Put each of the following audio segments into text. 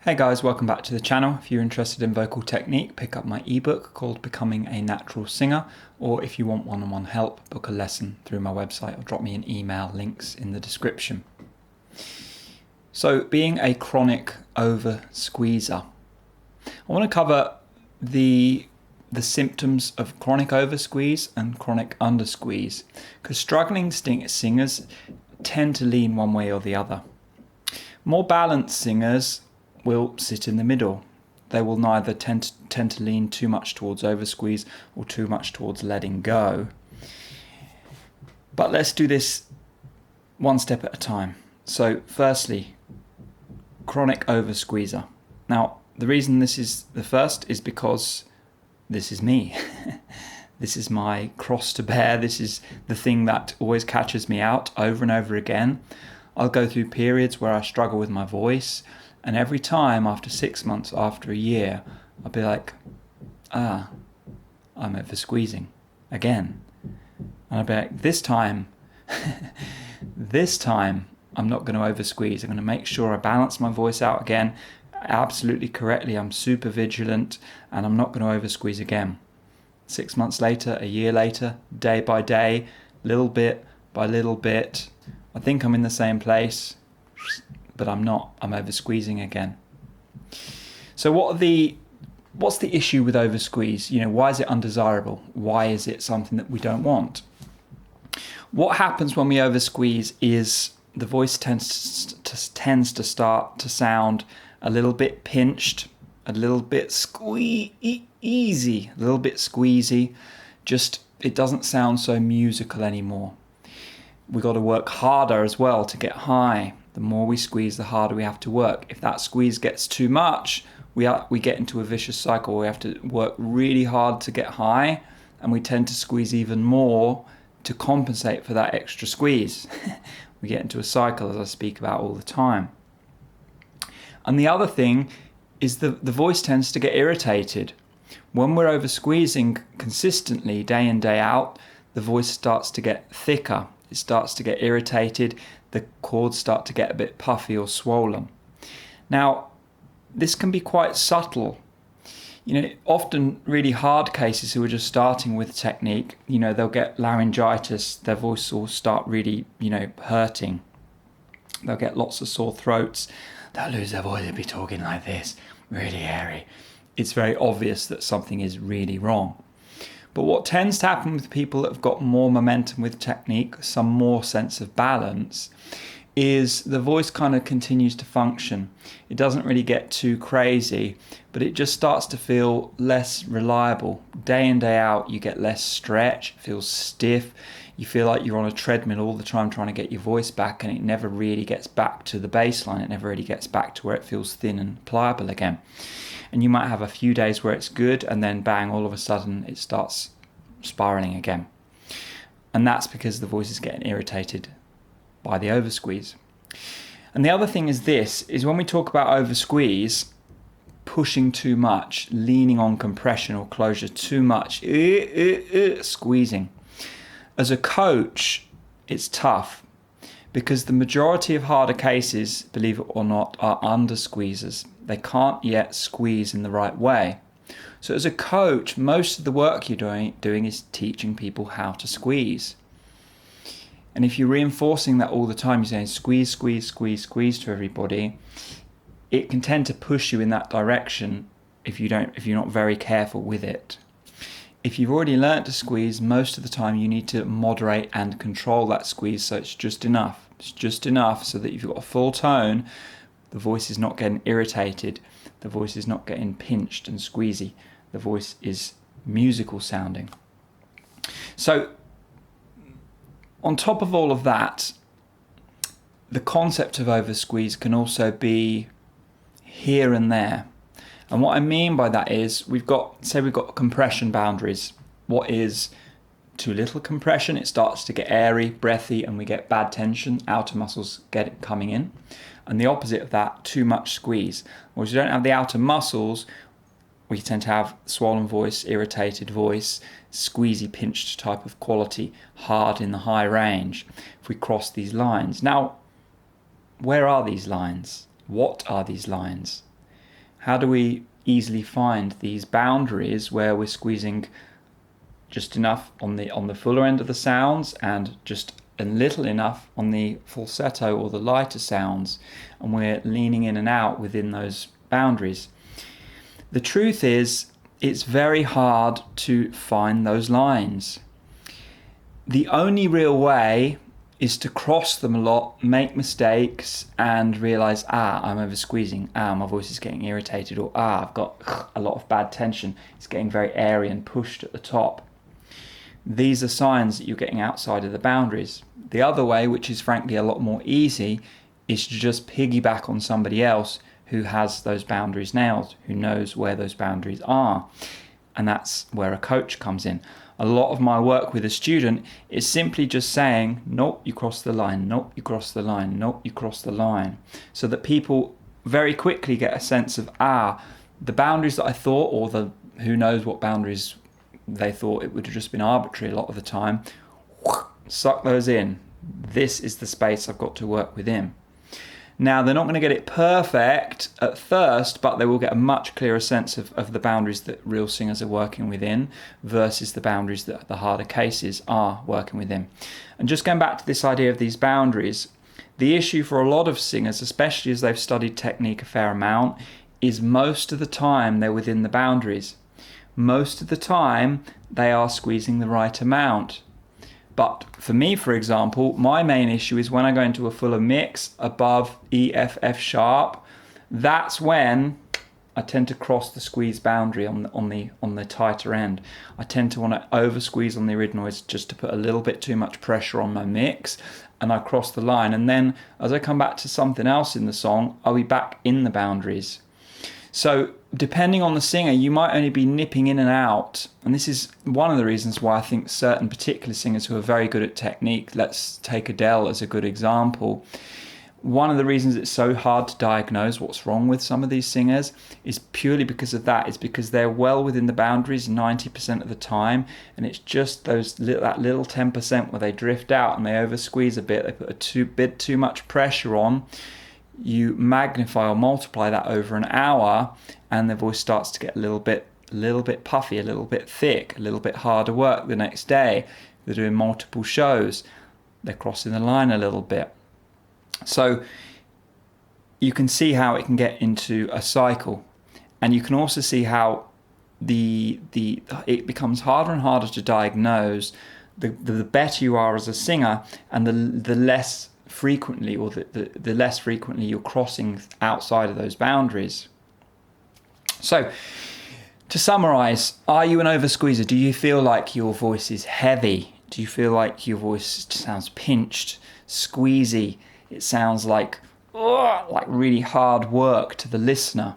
Hey guys, welcome back to the channel. If you're interested in vocal technique, pick up my ebook called Becoming a Natural Singer, or if you want one-on-one help, book a lesson through my website or drop me an email, links in the description. So being a chronic over-squeezer, I want to cover the symptoms of chronic over-squeeze and chronic under-squeeze, because struggling singers tend to lean one way or the other. More balanced singers will sit in the middle. They will neither tend to lean too much towards oversqueeze or too much towards letting go. But let's do this one step at a time. So firstly, chronic oversqueezer. Now, the reason this is the first is because this is me. This is my cross to bear. This is the thing that always catches me out over and over again. I'll go through periods where I struggle with my voice, and every time, after 6 months, after a year, I'll be like, I'm over squeezing again. And I'll be like, this time, I'm not going to over squeeze. I'm going to make sure I balance my voice out again absolutely correctly. I'm super vigilant, and I'm not going to over squeeze again. 6 months later, a year later, day by day, little bit by little bit, I think I'm in the same place, but I'm not. I'm over squeezing again. So what's the issue with over squeeze? Why is it undesirable? Why is it something that we don't want? What happens when we over squeeze is the voice tends to start to sound a little bit pinched, a little bit squeezy. Just, it doesn't sound so musical anymore. We've got to work harder as well to get high. The more we squeeze, the harder we have to work. If that squeeze gets too much, we get into a vicious cycle. We have to work really hard to get high, and we tend to squeeze even more to compensate for that extra squeeze. We get into a cycle, as I speak about all the time. And the other thing is the voice tends to get irritated. When we're over squeezing consistently, day in, day out, the voice starts to get thicker. It starts to get irritated. The chords start to get a bit puffy or swollen. Now, this can be quite subtle. Often really hard cases who are just starting with technique, they'll get laryngitis. Their voice will start really, hurting. They'll get lots of sore throats. They'll lose their voice. They'll be talking like this, really hairy. It's very obvious that something is really wrong. But what tends to happen with people that have got more momentum with technique, some more sense of balance, is the voice kind of continues to function. It doesn't really get too crazy, but it just starts to feel less reliable. Day in, day out, you get less stretch, it feels stiff. You feel like you're on a treadmill all the time trying to get your voice back, and it never really gets back to the baseline. It never really gets back to where it feels thin and pliable again. And you might have a few days where it's good, and then bang, all of a sudden it starts spiraling again. And that's because the voice is getting irritated by the oversqueeze. And the other thing is when we talk about oversqueeze, pushing too much, leaning on compression or closure too much, squeezing. As a coach, it's tough because the majority of harder cases, believe it or not, are under squeezers. They can't yet squeeze in the right way. So as a coach, most of the work you're doing is teaching people how to squeeze. And if you're reinforcing that all the time, you're saying squeeze, squeeze, squeeze, squeeze to everybody, it can tend to push you in that direction if you're not very careful with it. If you've already learned to squeeze, most of the time you need to moderate and control that squeeze so it's just enough. It's just enough so that if you've got a full tone, the voice is not getting irritated. The voice is not getting pinched and squeezy. The voice is musical sounding. So, on top of all of that, the concept of oversqueeze can also be here and there. And what I mean by that is we've got compression boundaries. What is too little compression? It starts to get airy, breathy, and we get bad tension. Outer muscles get it coming in. And the opposite of that, too much squeeze. Whereas you don't have the outer muscles, we tend to have swollen voice, irritated voice, squeezy, pinched type of quality, hard in the high range, if we cross these lines. Now, where are these lines? What are these lines? How do we easily find these boundaries where we're squeezing just enough on the fuller end of the sounds and just a little enough on the falsetto or the lighter sounds, and we're leaning in and out within those boundaries? The truth is, it's very hard to find those lines. The only real way is to cross them a lot, make mistakes, and realize, I'm over squeezing, my voice is getting irritated, or I've got a lot of bad tension, it's getting very airy and pushed at the top. These are signs that you're getting outside of the boundaries. The other way, which is frankly a lot more easy, is to just piggyback on somebody else who has those boundaries nailed, who knows where those boundaries are. And that's where a coach comes in. A lot of my work with a student is simply just saying, nope, you crossed the line, nope, you crossed the line, nope, you crossed the line. So that people very quickly get a sense of, the boundaries that I thought, or who knows what boundaries they thought, it would have just been arbitrary a lot of the time, suck those in. This is the space I've got to work within. Now, they're not going to get it perfect at first, but they will get a much clearer sense of the boundaries that real singers are working within versus the boundaries that the harder cases are working within. And just going back to this idea of these boundaries, the issue for a lot of singers, especially as they've studied technique a fair amount, is most of the time they're within the boundaries. Most of the time they are squeezing the right amount. But for me, for example, my main issue is when I go into a fuller mix above E, F, F sharp, that's when I tend to cross the squeeze boundary on the tighter end. I tend to want to over squeeze on the originals just to put a little bit too much pressure on my mix, and I cross the line. And then as I come back to something else in the song, I'll be back in the boundaries. So depending on the singer, you might only be nipping in and out. And this is one of the reasons why I think certain particular singers who are very good at technique, let's take Adele as a good example. One of the reasons it's so hard to diagnose what's wrong with some of these singers is purely because of that. It's because they're well within the boundaries 90% of the time, and it's just that little 10% where they drift out and they over squeeze a bit, they put a bit too much pressure on. You magnify or multiply that over an hour, and the voice starts to get a little bit puffy, a little bit thick, a little bit harder work the next day. They're doing multiple shows, they're crossing the line a little bit. So you can see how it can get into a cycle, and you can also see how it becomes harder and harder to diagnose the better you are as a singer, and the less frequently, or the less frequently you're crossing outside of those boundaries. So to summarize, are you an oversqueezer? Do you feel like your voice is heavy? Do you feel like your voice sounds pinched, squeezy? It sounds like really hard work to the listener.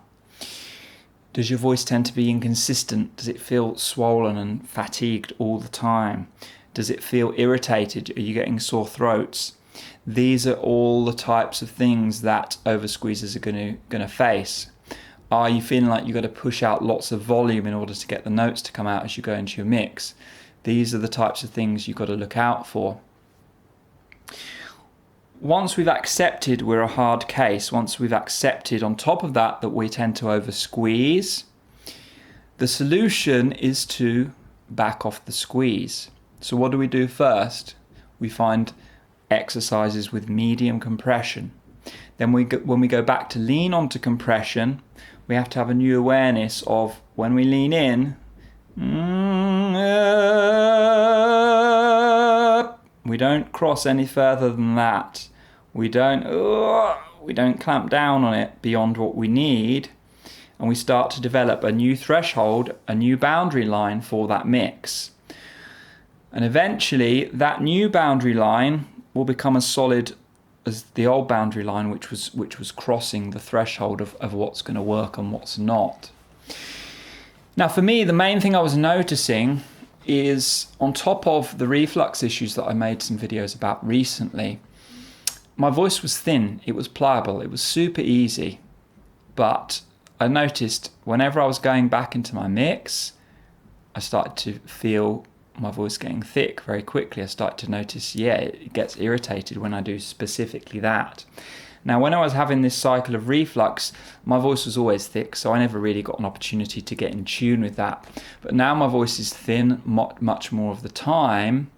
Does your voice tend to be inconsistent? Does it feel swollen and fatigued all the time? Does it feel irritated? Are you getting sore throats? These are all the types of things that oversqueezers are going to face. Are you feeling like you've got to push out lots of volume in order to get the notes to come out as you go into your mix? These are the types of things you've got to look out for. Once we've accepted we're a hard case, once we've accepted on top of that we tend to oversqueeze, the solution is to back off the squeeze. So what do we do first? We find exercises with medium compression. Then when we go back to lean onto compression, we have to have a new awareness of when we lean in, we don't cross any further than that. We don't clamp down on it beyond what we need, and we start to develop a new threshold, a new boundary line for that mix. And eventually that new boundary line will become as solid as the old boundary line, which was crossing the threshold of what's going to work and what's not. Now for me, the main thing I was noticing is, on top of the reflux issues that I made some videos about recently, my voice was thin, it was pliable, it was super easy. But I noticed whenever I was going back into my mix, I started to feel my voice getting thick very quickly. I started to notice, it gets irritated when I do specifically that. Now, when I was having this cycle of reflux, my voice was always thick, so I never really got an opportunity to get in tune with that. But now my voice is thin much more of the time.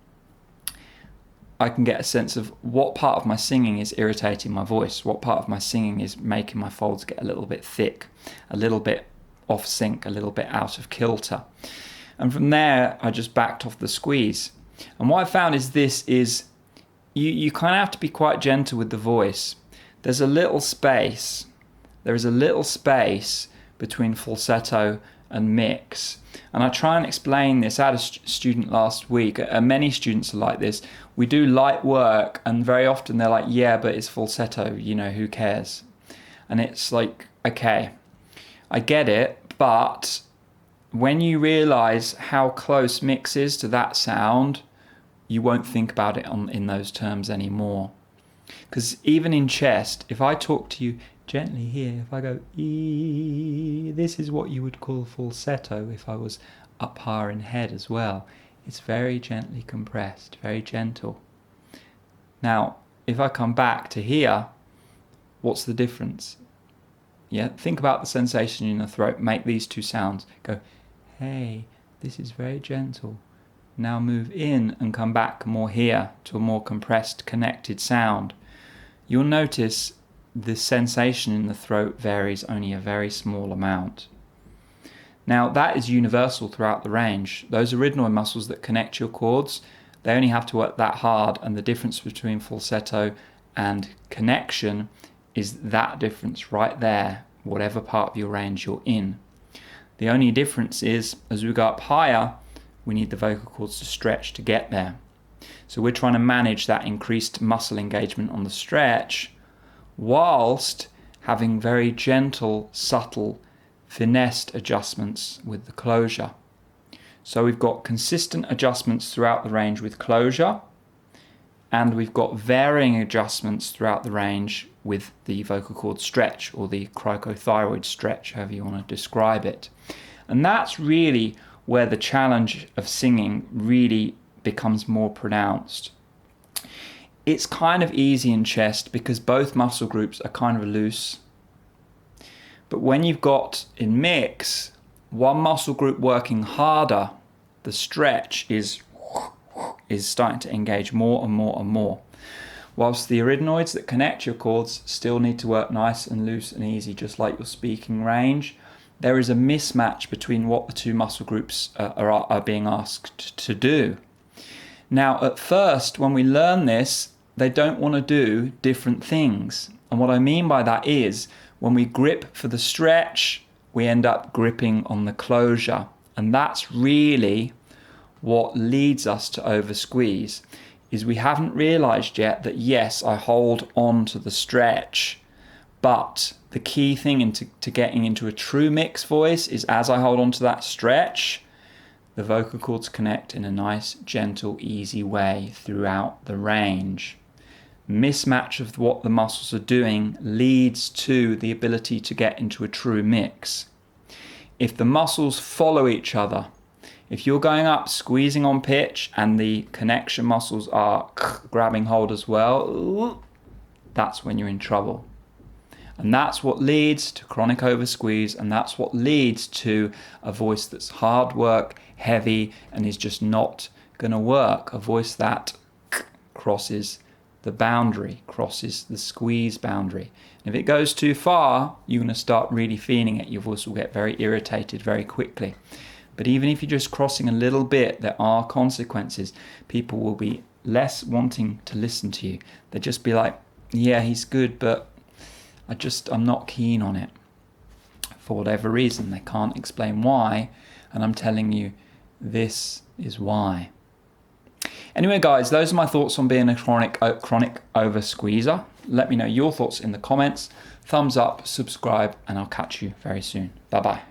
I can get a sense of what part of my singing is irritating my voice, what part of my singing is making my folds get a little bit thick, a little bit off sync, a little bit out of kilter. And from there, I just backed off the squeeze. And what I found is you kind of have to be quite gentle with the voice. There is a little space between falsetto and mix. And I try and explain this. I had a student last week, many students are like this. We do light work and very often they're like, yeah, but it's falsetto, who cares? And it's like, okay, I get it, but when you realize how close mix is to that sound, you won't think about it in those terms anymore. Because even in chest, if I talk to you gently here, if I go E, this is what you would call falsetto if I was up higher in head as well. It's very gently compressed, very gentle. Now, if I come back to here, what's the difference? Yeah, think about the sensation in the throat. Make these two sounds. Go, hey, this is very gentle. Now move in and come back more here to a more compressed, connected sound. You'll notice the sensation in the throat varies only a very small amount. Now that is universal throughout the range. Those arytenoid muscles that connect your chords, they only have to work that hard, and the difference between falsetto and connection is that difference right there, whatever part of your range you're in. The only difference is, as we go up higher, we need the vocal cords to stretch to get there. So we're trying to manage that increased muscle engagement on the stretch whilst having very gentle, subtle, finessed adjustments with the closure. So we've got consistent adjustments throughout the range with closure, and we've got varying adjustments throughout the range with the vocal cord stretch, or the cricothyroid stretch, however you want to describe it. And that's really where the challenge of singing really becomes more pronounced. It's kind of easy in chest because both muscle groups are kind of loose. But when you've got in mix, one muscle group working harder, the stretch is starting to engage more and more and more. Whilst the arytenoids that connect your chords still need to work nice and loose and easy, just like your speaking range, there is a mismatch between what the two muscle groups are being asked to do. Now, at first, when we learn this, they don't want to do different things. And what I mean by that is, when we grip for the stretch, we end up gripping on the closure. And that's really what leads us to oversqueeze, is we haven't realized yet that yes, I hold on to the stretch, but the key thing to getting into a true mix voice is as I hold on to that stretch, the vocal cords connect in a nice, gentle, easy way throughout the range. Mismatch of what the muscles are doing leads to the ability to get into a true mix. If the muscles follow each other, if you're going up, squeezing on pitch, and the connection muscles are grabbing hold as well, that's when you're in trouble. And that's what leads to chronic oversqueeze, and that's what leads to a voice that's hard work, heavy, and is just not going to work. A voice that crosses the boundary, crosses the squeeze boundary. And if it goes too far, you're going to start really feeling it. Your voice will get very irritated very quickly. But even if you're just crossing a little bit, there are consequences. People will be less wanting to listen to you. They'll just be like, yeah, he's good, but I'm not keen on it. For whatever reason, they can't explain why. And I'm telling you, this is why. Anyway, guys, those are my thoughts on being a chronic oversqueezer. Let me know your thoughts in the comments. Thumbs up, subscribe, and I'll catch you very soon. Bye-bye.